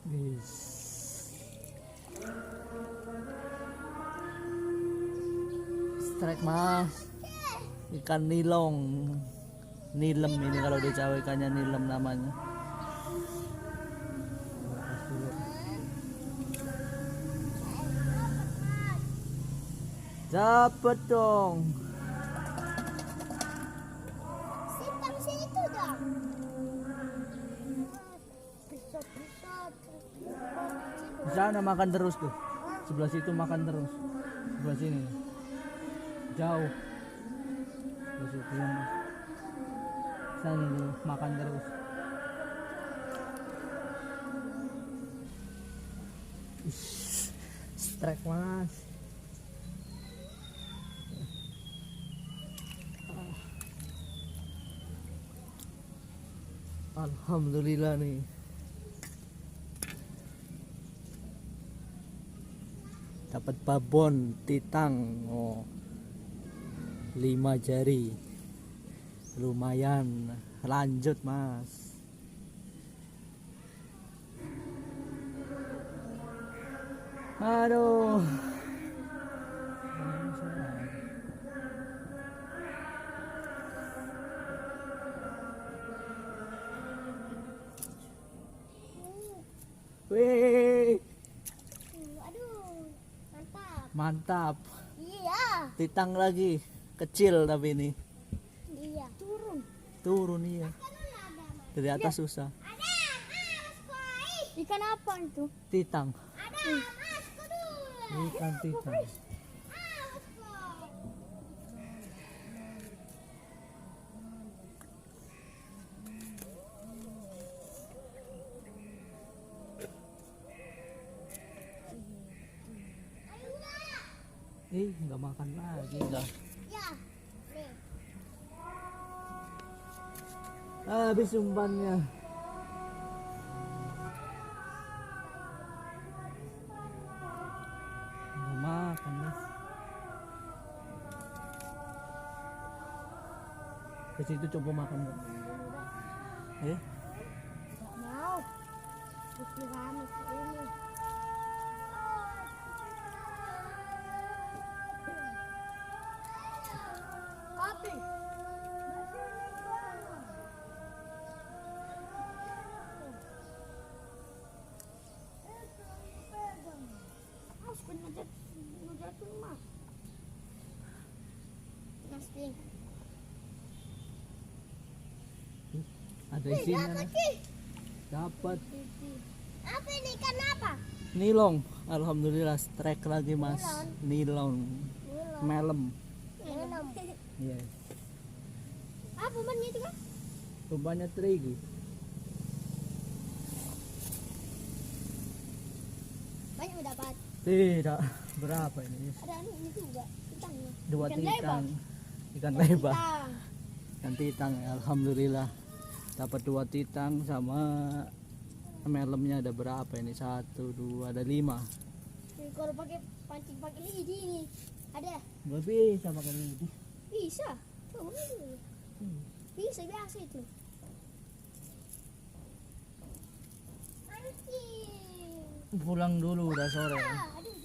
Bis. Strike mas. Ikan nilong. Nilem ini kalau di Jawa ikannya nilem namanya. Dapat dong. Simpang situ dong. Besok. Di sana makan terus tuh. Sebelah situ makan terus. Sebelah sini. Jauh. Sebelah situ yang sana dulu makan terus. Ish, strike mas. Alhamdulillah nih. Dapat babon titang. Oh. 5 jari. Lumayan. Lanjut, Mas. Aduh. Wih, Aduh, mantap. mantap. Iya. Titang lagi. Kecil tapi ini. Iya. Turun iya. Dari atas susah. Ada, mas koi. Ikan apa itu? Titang. Ada, mas kudu. Ikan titang. Mas koi. Nggak makan lagi dah. Ya. Nih. Habis umpannya. Nggak makan deh. Ke situ coba makan dong. Nggak mau. Terus rame ini. Kopi. Mas, ngejatuh mas. Mas Pink. Ada isinya. Dapat Apa ini ikan apa? nilong. Alhamdulillah strike lagi mas. Nilong. Melem. Minum. Iya. Apa man itu kan? Umpannya terigu. Banyak dapat. Tidak. Berapa ini? Ada ini juga. Ikannya. Dua Ikan titang. lebar. Ikan lebar. Tang. Ikan titang. Alhamdulillah. Dapat 2 titang sama melemnya ada berapa ini? 1, 2, ada 5. Kalau pakai pancing pakai lidi ini ada? Gak bisa makan ini. Bisa. Coba dulu. Bisa biasa itu. Pancing. Pulang dulu udah sore. Aduh.